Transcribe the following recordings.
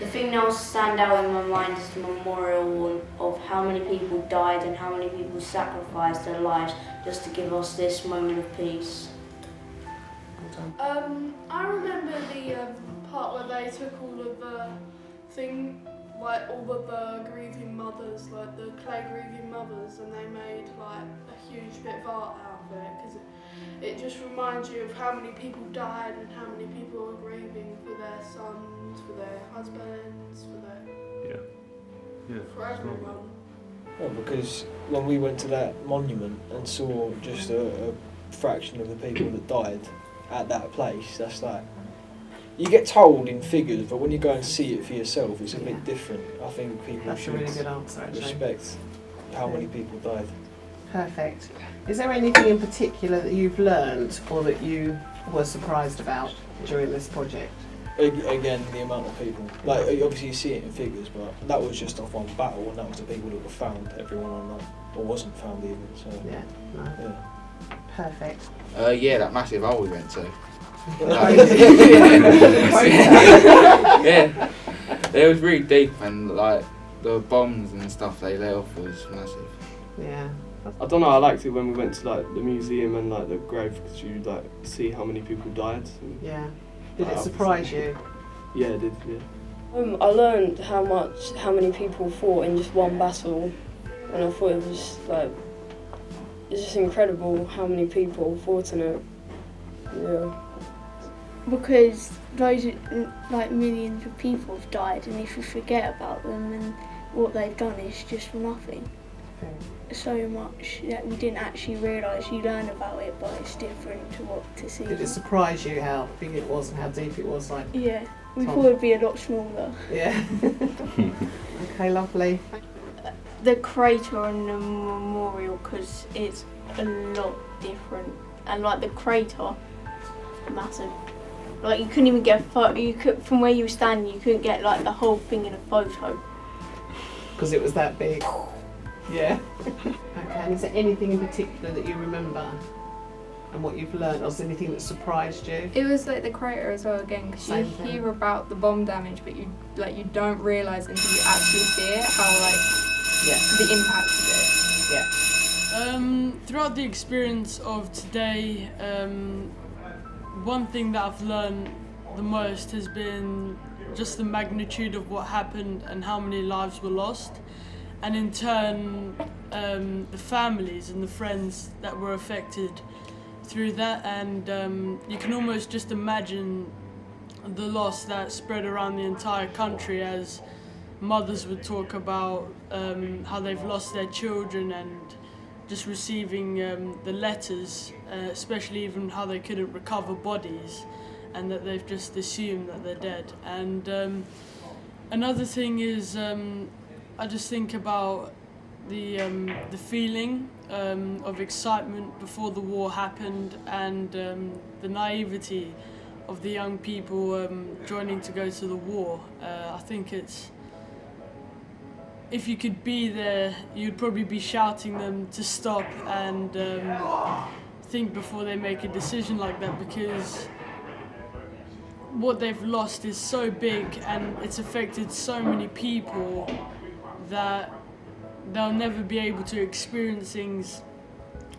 The thing that will stand out in my mind is the memorial of how many people died and how many people sacrificed their lives just to give us this moment of peace. I remember the part where they took all of the like all of the grieving mothers, like the clay grieving mothers, and they made like a huge bit of art out of it, because it just reminds you of how many people died and how many people are grieving for their sons, for their husbands, for everyone. Well, because when we went to that monument and saw just a fraction of the people that died at that place, that's like, you get told in figures, but when you go and see it for yourself, it's a bit different. I think people should really good answer, respect how many people died. Perfect. Is there anything in particular that you've learned or that you were surprised about during this project? Again, the amount of people. Like, obviously you see it in figures, but that was just off one battle, and that was the people that were found, everyone on that, or wasn't found even, so... Yeah, no. Yeah. Perfect. Yeah, that massive hole we went to. Yeah. Yeah, it was really deep, and like the bombs and stuff they let off was massive. Yeah. I don't know, I liked it when we went to like the museum and like the grave, because you like see how many people died. And, Yeah. Did it surprise you? Yeah, it did, yeah. I learned how many people fought in just one battle, and I thought it was like, it's just incredible how many people fought in it. Yeah. Because those like millions of people have died, and if you forget about them and what they've done is just for nothing. So much that we didn't actually realise. You learn about it, but it's different to see. Did it surprise you how big it was and how deep it was? Like, yeah, we Tom? thought it'd be a lot smaller. Yeah. Okay, lovely. The crater and the memorial, because it's a lot different, and like the crater, massive. Like you couldn't even get a photo. You could, from where you were standing, you couldn't get like the whole thing in a photo. Because it was that big. Yeah. Okay, and is there anything in particular that you remember and what you've learned, or is there anything that surprised you? It was like the crater as well again, because you hear about the bomb damage, but you don't realise until you actually see it how the impact of it. Yeah. Throughout the experience of today, one thing that I've learned the most has been just the magnitude of what happened and how many lives were lost, and in turn the families and the friends that were affected through that, and you can almost just imagine the loss that spread around the entire country as mothers would talk about how they've lost their children, and just receiving the letters, especially even how they couldn't recover bodies and that they've just assumed that they're dead. And another thing is I just think about the feeling of excitement before the war happened, and the naivety of the young people joining to go to the war. I think it's, if you could be there, you'd probably be shouting them to stop and think before they make a decision like that, because what they've lost is so big and it's affected so many people that they'll never be able to experience things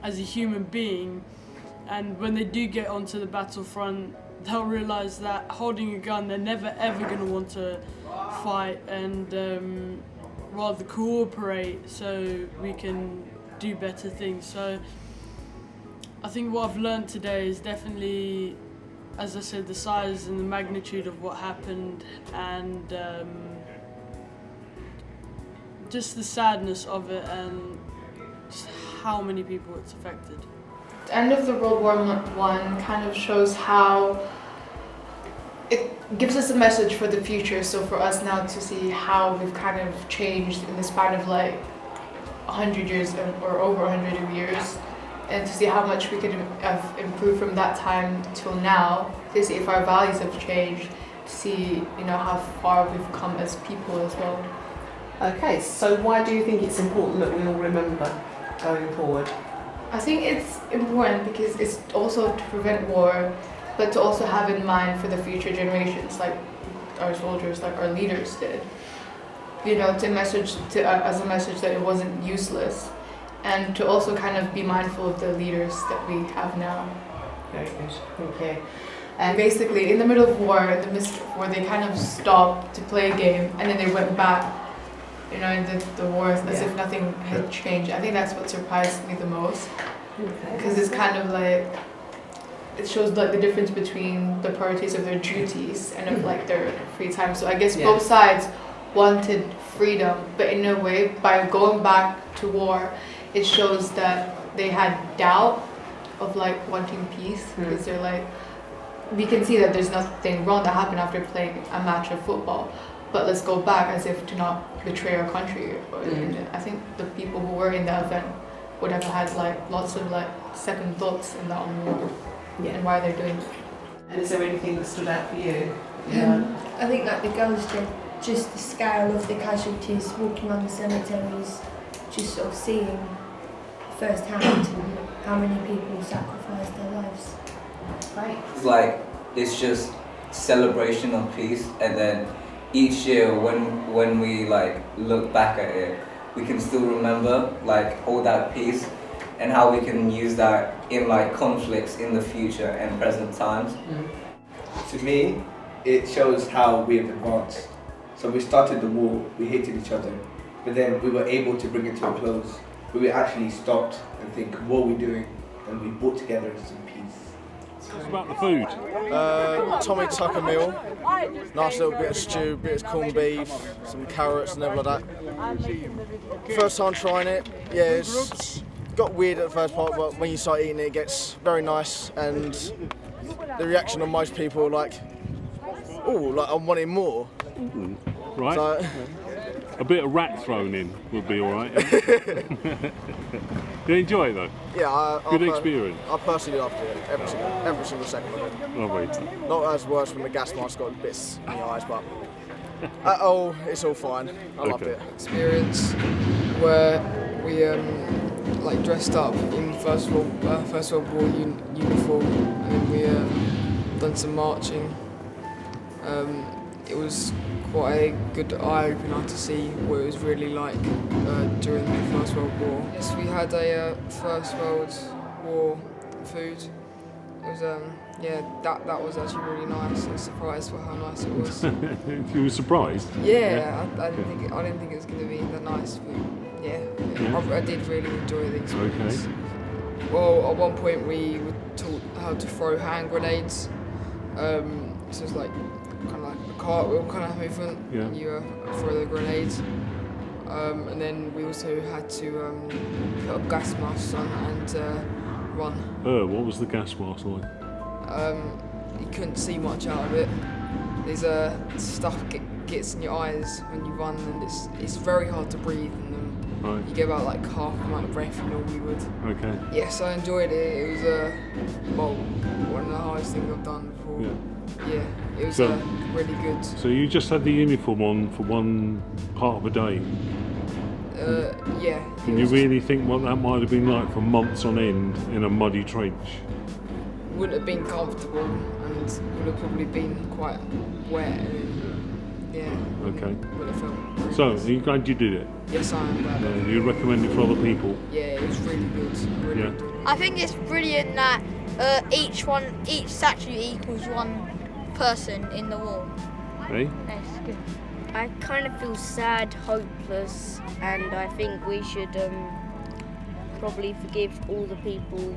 as a human being. And when they do get onto the battlefront, they'll realise that holding a gun, they're never ever going to want to fight, and rather cooperate so we can do better things. So I think what I've learned today is definitely, as I said, the size and the magnitude of what happened, and just the sadness of it, and just how many people it's affected. The end of the World War I kind of shows how it gives us a message for the future. So for us now to see how we've kind of changed in the span of like 100 years or over 100 years, and to see how much we could have improved from that time till now, to see if our values have changed, to see how far we've come as people as well. Okay, so why do you think it's important that we all remember going forward? I think it's important because it's also to prevent war, but to also have in mind for the future generations, like our soldiers, like our leaders did. You know, as a message that it wasn't useless, and to also kind of be mindful of the leaders that we have now. Very good. Okay. And basically, in the middle of war, in the midst of war, they kind of stopped to play a game, and then they went back, you know, and did the war as if nothing had changed. I think that's what surprised me the most, because it's kind of like, it shows like the difference between the priorities of their duties and of like their free time. So I guess both sides wanted freedom, but in a way, by going back to war, it shows that they had doubt of like wanting peace, because they're like, we can see that there's nothing wrong that happened after playing a match of football, but let's go back as if to not betray our country. And I think the people who were in that event would have had like lots of like second thoughts in that on war and why they're doing it. And is there anything that stood out for you? I think like the girls did, just the scale of the casualties walking around the cemeteries, just sort of seeing firsthand how many people sacrificed their lives. Right. It's like, it's just celebration of peace, and then each year when we like look back at it, we can still remember like all that peace and how we can use that in like conflicts in the future and present times. To me, it shows how we have advanced. So we started the war, we hated each other, but then we were able to bring it to a close. We actually stopped and think, what are we doing? And we brought together some peace. What about the food? Tommy Tucker meal, nice little bit of stew, bit of corned beef, some carrots and everything like that. First time trying it, yeah, it's got weird at the first part, but when you start eating it, it gets very nice, and the reaction of most people like, oh, like I'm wanting more. Right. So, a bit of rat thrown in would be all right. You enjoy it though? Yeah, good experience. I personally loved it, every single second of it. Lovely. Not as worse when the gas mask got bits in your eyes, but it's all fine. I loved it. Experience where we like dressed up in First World War uniform, and then we done some marching. It was quite a good eye-opener to see what it was really like during the First World War. Yes, we had a First World War food. It was that was actually really nice. I was surprised for how nice it was. You were surprised? Yeah, I didn't think it was going to be that nice, but I did really enjoy the experience. Okay. Well, at one point we were taught how to throw hand grenades. So it's like kind of like a cartwheel kind of movement. Yeah. You throw the grenades, and then we also had to put a gas mask on and run. What was the gas mask like? You couldn't see much out of it. There's stuff gets in your eyes when you run, and it's very hard to breathe. And right. You get about like half the amount of breath you normally would. Okay. Yes, I enjoyed it. It was one of the hardest things I've done before. Yeah, it was really good. So you just had the uniform on for one part of a day? Yeah. Can you really think what that might have been like for months on end in a muddy trench? Wouldn't have been comfortable, and would have probably been quite wet. And, Okay. Would have felt really So, nice. are you glad you did it? Yes, I am glad. You recommend it for other people? Yeah, it was really good. Really Yeah. good. I think it's brilliant that each statue equals one person in the wall. Hey? That's good. I kind of feel sad, hopeless, and I think we should probably forgive all the people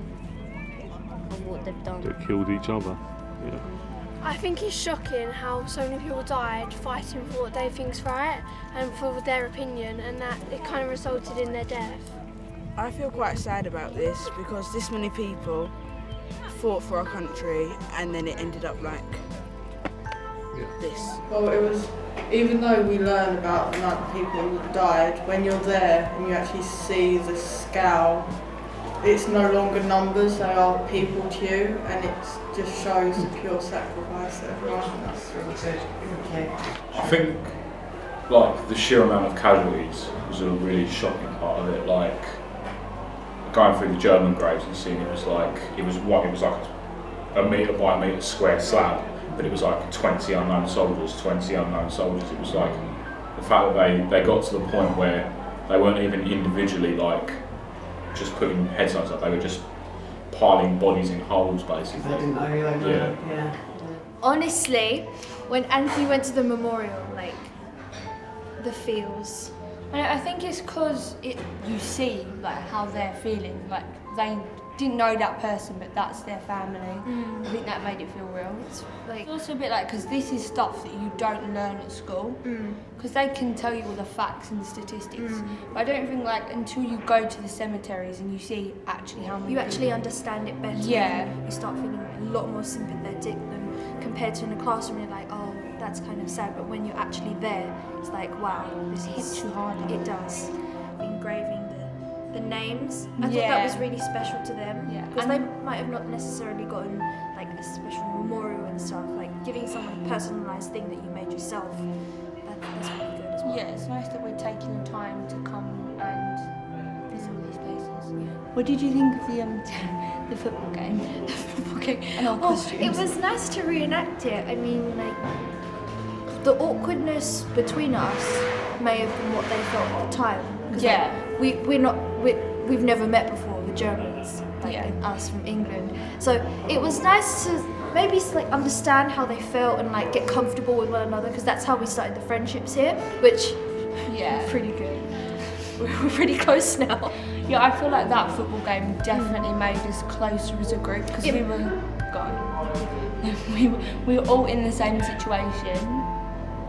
of what they've done. That killed each other? Yeah. I think it's shocking how so many people died fighting for what they think's right and for their opinion, and that it kind of resulted in their death. I feel quite sad about this because this many people fought for our country and then it ended up like this. Well, it was, even though we learn about the amount of people that died, when you're there and you actually see the scale, it's no longer numbers, they are people to you, and it just shows the pure sacrifice that everyone has. I think like the sheer amount of casualties was a really shocking part of it. Like going through the German graves and seeing it was like a metre by a metre square slab, but it was like 20 unknown soldiers. It was like the fact that they got to the point where they weren't even individually like just putting headstones up, they were just piling bodies in holes basically. They didn't know who they were. Yeah. Honestly, when Anthony went to the memorial, like, the feels. I think it's because you see like how they're feeling, like they didn't know that person, but that's their family. I think that made it feel real. It's also a bit like, because this is stuff that you don't learn at school, because they can tell you all the facts and the statistics, but I don't think like until you go to the cemeteries and you see actually how many You actually understand it better. Yeah. You start feeling a lot more sympathetic than compared to in a classroom. You're like, oh, that's kind of sad, but when you're actually there, it's like, wow, this hits you hard. It does. Engraving the names. I thought that was really special to them, because they might have not necessarily gotten like a special memorial and stuff. Like giving someone a personalised thing that you made yourself. That's really good as well. Yeah, it's nice that we're taking the time to come and visit all these places. Yeah. What did you think of the football game? The football game. And our costumes? It was nice to reenact it. I mean, like, the awkwardness between us may have been what they felt at the time. 'Cause, like, we've never met before, the Germans, like and us from England. So it was nice to maybe like understand how they felt and like get comfortable with one another, because that's how we started the friendships here, which pretty good. We're pretty close now. Yeah, I feel like that football game definitely made us closer as a group, because we were all in the same situation,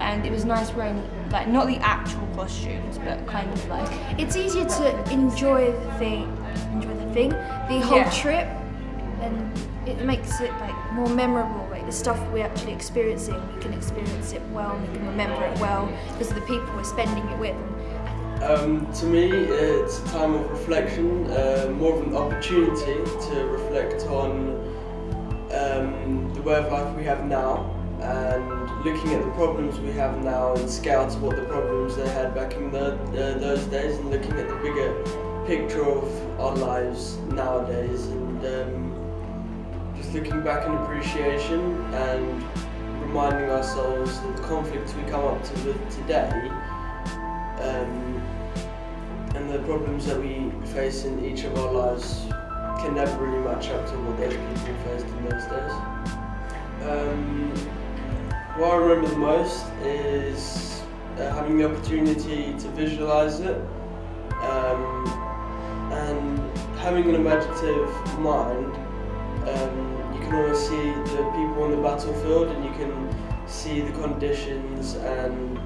and it was nice wearing like not the actual costumes, but kind of like it's easier to enjoy the thing, the whole trip, and it makes it like more memorable. Like the stuff we're actually experiencing, we can experience it well, and we can remember it well because of the people we're spending it with. To me, it's a time of reflection, more of an opportunity to reflect on the way of life we have now, and looking at the problems we have now and scale to what the problems they had back in those days, and looking at the bigger picture of our lives nowadays, and just looking back in appreciation and reminding ourselves that the conflicts we come up to with today and the problems that we face in each of our lives can never really match up to what those people faced in those days. What I remember the most is having the opportunity to visualise it, and having an imaginative mind. You can always see the people on the battlefield, and you can see the conditions, and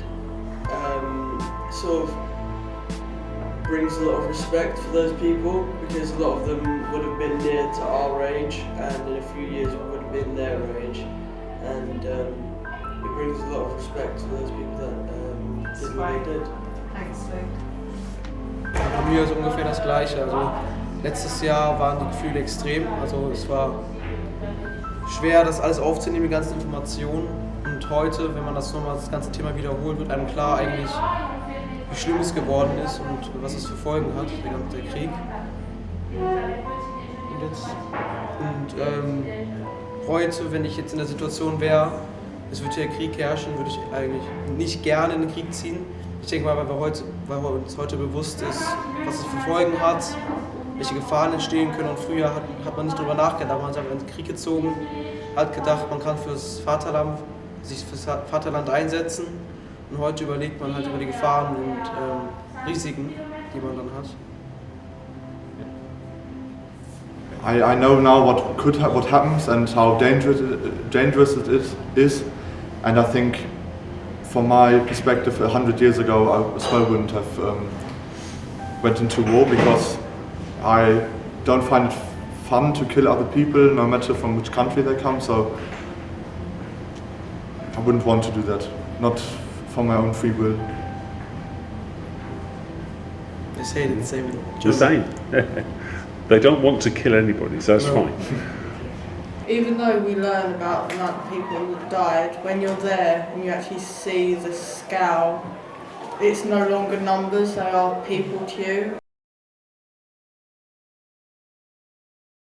sort of brings a lot of respect for those people, because a lot of them would have been near to our age, and in a few years we would have been their age, and it brings a lot of respect for those people that did what they did. Thanks, Luke. Bei mir ist ungefähr das Gleiche. Also letztes Jahr waren die Gefühle extrem. Also es war schwer, das alles aufzunehmen, die ganzen Informationen. Und heute, wenn man das ganze Thema wiederholt, wird einem klar eigentlich, wie schlimm es geworden ist und was es für Folgen hat, der Krieg. Und heute, wenn ich jetzt in der Situation wäre, es würde hier Krieg herrschen, würde ich eigentlich nicht gerne in den Krieg ziehen. Ich denke mal, weil uns heute bewusst ist, was es für Folgen hat, welche Gefahren entstehen können. Und früher hat man nicht darüber nachgedacht, man hat einfach in den Krieg gezogen, hat gedacht, man kann sich fürs Vaterland einsetzen. Und heute überlegt man halt über die Gefahren und Risiken, die man dann hat. I know now what happens and how dangerous it is, and I think, from my perspective, 100 years ago, I as well wouldn't have went into war, because I don't find it fun to kill other people, no matter from which country they come. So I wouldn't want to do that, not for my own free will. They say it the same in Germany. The same. They don't want to kill anybody, so that's fine. Even though we learn about the amount of people that died, when you're there and you actually see the scale, it's no longer numbers, they are people to you.